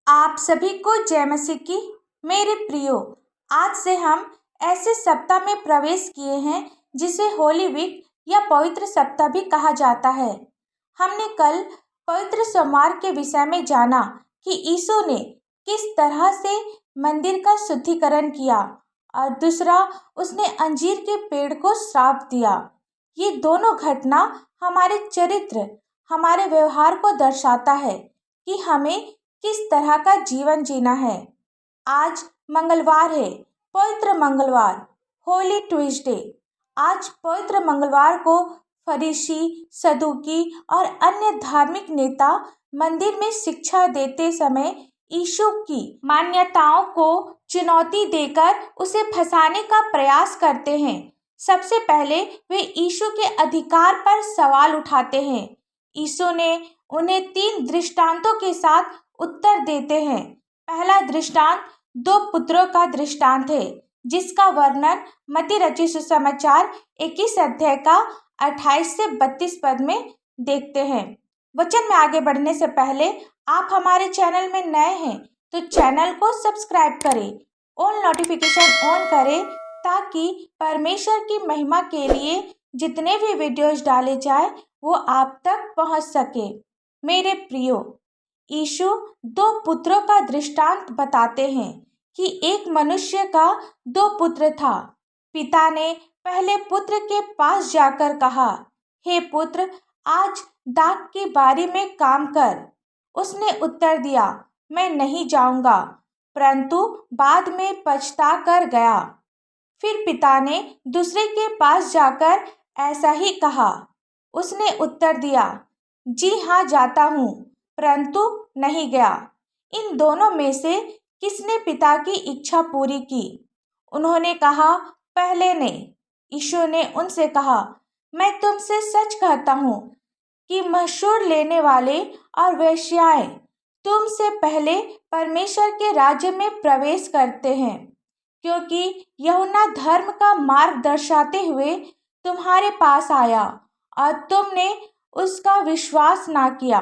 आप सभी को जय मसीह की। मेरे प्रियो, आज से हम ऐसे सप्ताह में प्रवेश किए हैं जिसे होली वीक या पवित्र सप्ताह भी कहा जाता है। हमने कल पवित्र सोमवार के विषय में जाना कि यीशु ने किस तरह से मंदिर का शुद्धिकरण किया और दूसरा उसने अंजीर के पेड़ को श्राप दिया। ये दोनों घटना हमारे चरित्र, हमारे व्यवहार को दर्शाता है कि हमें किस तरह का जीवन जीना है। आज मंगलवार है, पवित्र मंगलवार, होली ट्यूसडे। आज पवित्र मंगलवार को फरीसी, सदूकी और अन्य धार्मिक नेता मंदिर में शिक्षा देते समय यीशु की मान्यताओं को चुनौती देकर उसे फंसाने का प्रयास करते हैं। सबसे पहले वे यीशु के अधिकार पर सवाल उठाते हैं। यीशु ने उन्हें 3 दृष्टांतों के साथ उत्तर देते हैं। पहला दृष्टांत 2 पुत्रों का दृष्टांत है, जिसका वर्णन मत्ती रचित सुसमाचार 21 अध्याय का 28 से 32 पद में देखते हैं। वचन में आगे बढ़ने से पहले आप हमारे चैनल में नए हैं तो चैनल को सब्सक्राइब करें, ऑल नोटिफिकेशन ऑन करें ताकि परमेश्वर की महिमा के लिए जितने भी वीडियोज डाले जाए वो आप तक पहुंच सके। मेरे प्रियो, यीशु 2 पुत्रों का दृष्टांत बताते हैं कि एक मनुष्य का 2 पुत्र था। पिता ने पहले पुत्र के पास जाकर कहा, हे पुत्र, आज दाख की बारी में काम कर। उसने उत्तर दिया, मैं नहीं जाऊंगा, परंतु बाद में पछता कर गया। फिर पिता ने दूसरे के पास जाकर ऐसा ही कहा। उसने उत्तर दिया, जी हाँ, जाता हूँ, परंतु नहीं गया। इन दोनों में से किसने पिता की इच्छा पूरी की? उन्होंने कहा, पहले ने। यीशु ने उनसे कहा, मैं तुमसे सच कहता हूँ कि मशहूर लेने वाले और वेश्याएं तुमसे पहले परमेश्वर के राज्य में प्रवेश करते हैं, क्योंकि यूहन्ना धर्म का मार्ग दर्शाते हुए तुम्हारे पास आया और तुमने उसका विश्वास ना किया,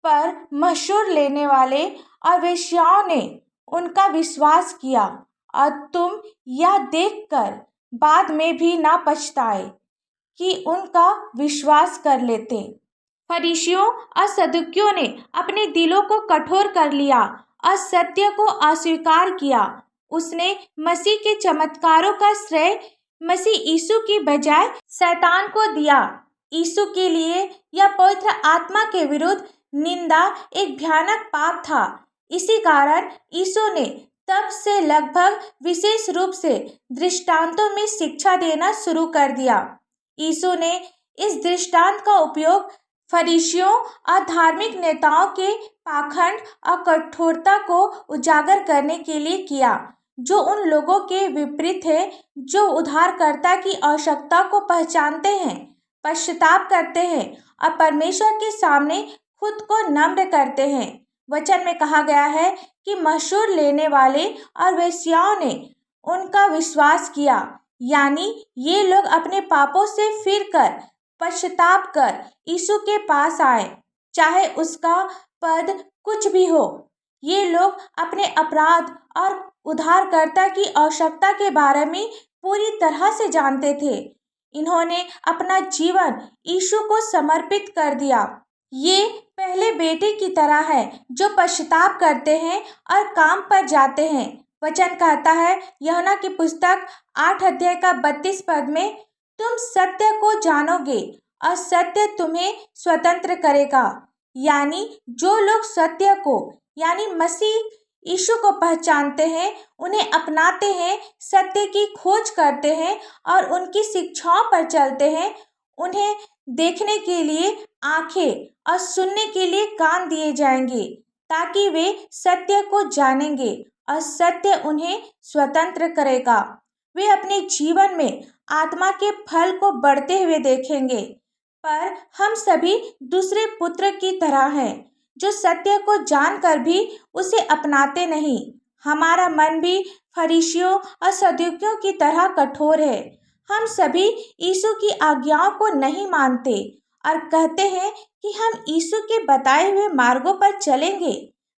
पर मशहूर लेने वाले और वेश्याओं ने उनका विश्वास किया और तुम यह देखकर बाद में भी ना पछताए कि उनका विश्वास कर लेते। फरीसियों और सदूकियों ने अपने दिलों को कठोर कर लिया और सत्य को अस्वीकार किया। उसने मसीह के चमत्कारों का श्रेय मसीह यीशु की बजाय शैतान को दिया। यीशु के लिए यह पवित्र आत्मा के विरुद्ध निंदा एक भयानक पाप था। इसी कारण यीशु ने तब से लगभग विशेष रूप से दृष्टांतों में शिक्षा देना शुरू कर दिया। यीशु ने इस दृष्टांत का उपयोग फरीसियों और धार्मिक नेताओं के पाखंड और कठोरता को उजागर करने के लिए किया, जो उन लोगों के विपरीत है जो उद्धारकर्ता की आवश्यकता को पहचानते हैं, पश्चाताप करते हैं और परमेश्वर के सामने खुद को नम्र करते हैं। वचन में कहा गया है कि मशहूर लेने वाले और वेश्याओं ने उनका विश्वास किया, यानी ये लोग अपने पापों से फिरकर पश्चाताप कर यीशु के पास आए, चाहे उसका पद कुछ भी हो। ये लोग अपने अपराध और उद्धारकर्ता की आवश्यकता के बारे में पूरी तरह से जानते थे। इन्होंने अपना जीवन यीशु को समर्पित कर दिया। ये पहले बेटे की तरह है जो पश्चाताप करते हैं और काम पर जाते हैं। वचन कहता है यूहन्ना की पुस्तक 8 अध्याय का 32 पद में, तुम सत्य को जानोगे और सत्य तुम्हें स्वतंत्र करेगा। यानी जो लोग सत्य को यानी मसीह यीशु को पहचानते हैं, उन्हें अपनाते हैं, सत्य की खोज करते हैं और उनकी शिक्षाओं पर चलते हैं, उन्हें देखने के लिए आंखें और सुनने के लिए कान दिए जाएंगे, ताकि वे सत्य को जानेंगे और सत्य उन्हें स्वतंत्र करेगा। वे अपने जीवन में आत्मा के फल को बढ़ते हुए देखेंगे। पर हम सभी दूसरे पुत्र की तरह हैं, जो सत्य को जानकर भी उसे अपनाते नहीं। हमारा मन भी फरीसियों और सदूकियों की तरह कठोर है। हम सभी यीशु की आज्ञाओं को नहीं मानते और कहते हैं कि हम यीशु के बताए हुए मार्गों पर चलेंगे,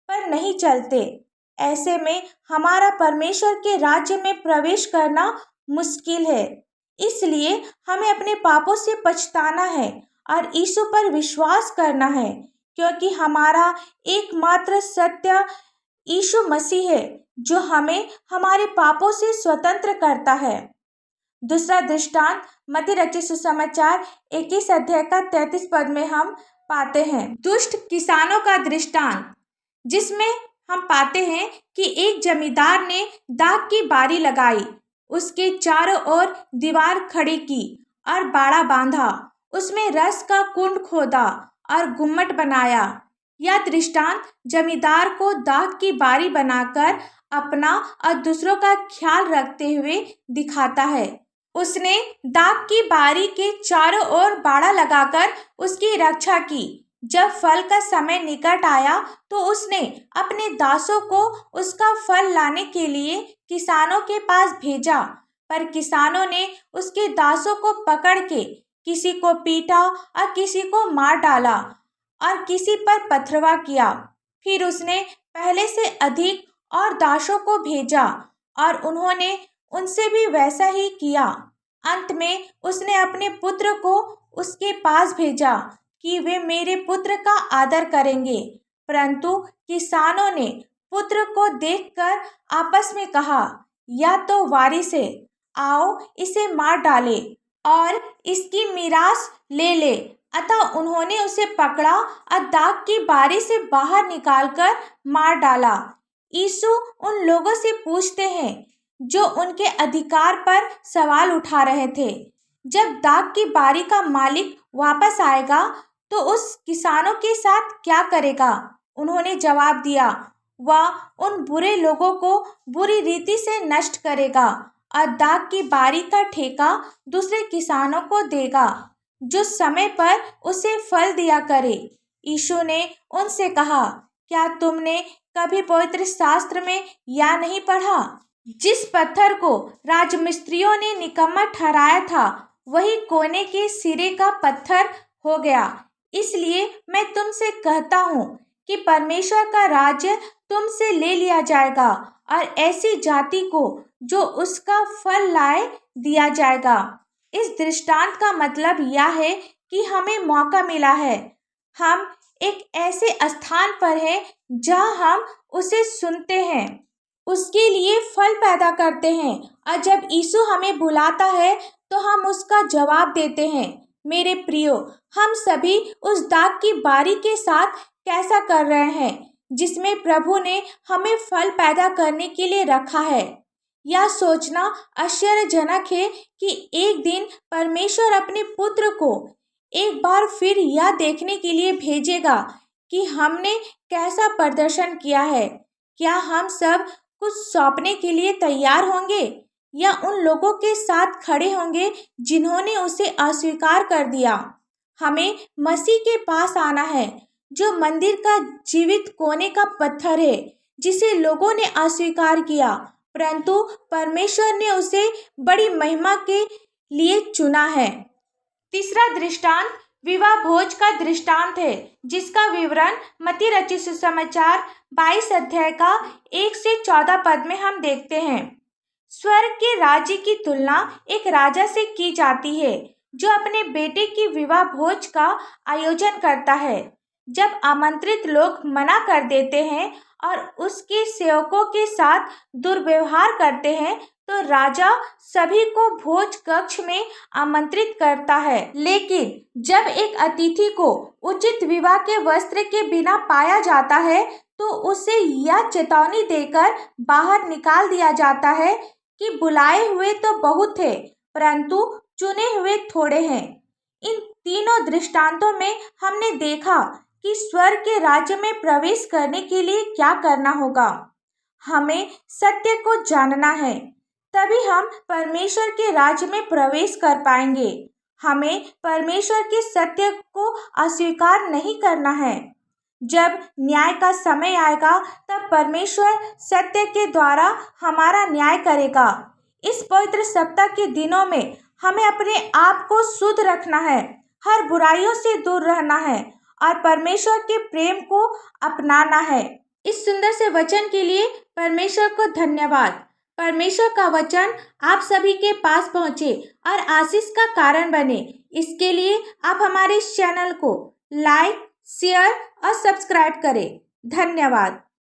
पर नहीं चलते। ऐसे में हमारा परमेश्वर के राज्य में प्रवेश करना मुश्किल है। इसलिए हमें अपने पापों से पछताना है और यीशु पर विश्वास करना है, क्योंकि हमारा एकमात्र सत्य यीशु मसीह है जो हमें हमारे पापों से स्वतंत्र करता है। दूसरा दृष्टांत मत्ती रचित सुसमाचार 21 अध्याय का 33 पद में हम पाते हैं दुष्ट किसानों का दृष्टांत, जिसमें हम पाते हैं कि एक जमींदार ने दाख की बारी लगाई, उसके चारों ओर दीवार खड़ी की और बाड़ा बांधा, उसमें रस का कुंड खोदा और गुम्मट बनाया। यह दृष्टांत जमींदार को दाख की बारी बनाकर अपना और दूसरों का ख्याल रखते हुए दिखाता है। उसने दाख की बारी के चारों ओर बाड़ा लगाकर उसकी रक्षा की। जब फल का समय निकट आया तो उसने अपने दासों को उसका फल लाने के लिए किसानों के पास भेजा, पर किसानों ने उसके दासों को पकड़ के किसी को पीटा और किसी को मार डाला और किसी पर पथरवा किया। फिर उसने पहले से अधिक और दासों को भेजा और उन्होंने उनसे भी वैसा ही किया। अंत में उसने अपने पुत्र को उसके पास भेजा कि वे मेरे पुत्र का आदर करेंगे। परंतु किसानों ने पुत्र को देखकर आपस में कहा, या तो वारिस है, आओ इसे मार डाले और इसकी मीरास ले ले। अतः उन्होंने उसे पकड़ा और दाख की बारी से बाहर निकालकर मार डाला। यीशु उन लोगों से पूछते हैं जो उनके अधिकार पर सवाल उठा रहे थे, जब दाख की बारी का मालिक वापस आएगा तो उस किसानों के साथ क्या करेगा? उन्होंने जवाब दिया, वह उन बुरे लोगों को बुरी रीति से नष्ट करेगा और दाख की बारी का ठेका दूसरे किसानों को देगा जो समय पर उसे फल दिया करे। यीशु ने उनसे कहा, क्या तुमने कभी पवित्र शास्त्र में यह नहीं पढ़ा, जिस पत्थर को राजमिस्त्रियों ने निकम्मा ठहराया था वही कोने के सिरे का पत्थर हो गया। इसलिए मैं तुमसे कहता हूँ कि परमेश्वर का राज्य तुमसे ले लिया जाएगा और ऐसी जाति को जो उसका फल लाए दिया जाएगा। इस दृष्टांत का मतलब यह है कि हमें मौका मिला है। हम एक ऐसे स्थान पर हैं जहाँ हम उसे सुनते हैं, उसके लिए फल पैदा करते हैं, और जब यीशु हमें बुलाता है तो हम उसका जवाब देते हैं। मेरे प्रियो, हम सभी उस दाख की बारी के साथ कैसा कर रहे हैं जिसमें प्रभु ने हमें फल पैदा करने के लिए रखा है। यह सोचना आश्चर्यजनक है कि एक दिन परमेश्वर अपने पुत्र को एक बार फिर यह देखने के लिए भेजेगा कि हमने कैसा प्रदर्शन किया है। क्या हम सब कुछ सौंपने के लिए तैयार होंगे या उन लोगों के साथ खड़े होंगे जिन्होंने उसे अस्वीकार कर दिया? हमें मसीह के पास आना है, जो मंदिर का जीवित कोने का पत्थर है, जिसे लोगों ने अस्वीकार किया, परंतु परमेश्वर ने उसे बड़ी महिमा के लिए चुना है। तीसरा दृष्टांत विवाह भोज का दृष्टांत है, जिसका विवरण मत्ती रचित सुसमाचार 22 अध्याय का 1 से 14 पद में हम देखते हैं। स्वर्ग के राज्य की तुलना एक राजा से की जाती है जो अपने बेटे की विवाह भोज का आयोजन करता है। जब आमंत्रित लोग मना कर देते हैं और उसके सेवकों के साथ दुर्व्यवहार करते हैं तो राजा सभी को भोज कक्ष में आमंत्रित करता है। लेकिन जब एक अतिथि को उचित विवाह के वस्त्र के बिना पाया जाता है तो उसे यह चेतावनी देकर बाहर निकाल दिया जाता है कि बुलाए हुए तो बहुत थे, परंतु चुने हुए थोड़े हैं। इन तीनों दृष्टांतों में हमने देखा कि स्वर्ग के राज्य में प्रवेश करने के लिए क्या करना होगा। हमें सत्य को जानना है, तभी हम परमेश्वर के राज्य में प्रवेश कर पाएंगे। हमें परमेश्वर के सत्य को अस्वीकार नहीं करना है। जब न्याय का समय आएगा तब परमेश्वर सत्य के द्वारा हमारा न्याय करेगा। इस पवित्र सप्ताह के दिनों में हमें अपने आप को शुद्ध रखना है, हर बुराइयों से दूर रहना है और परमेश्वर के प्रेम को अपनाना है। इस सुंदर से वचन के लिए परमेश्वर को धन्यवाद। परमेश्वर का वचन आप सभी के पास पहुंचे और आशीष का कारण बने, इसके लिए आप हमारे इस चैनल को लाइक, शेयर और सब्सक्राइब करें। धन्यवाद।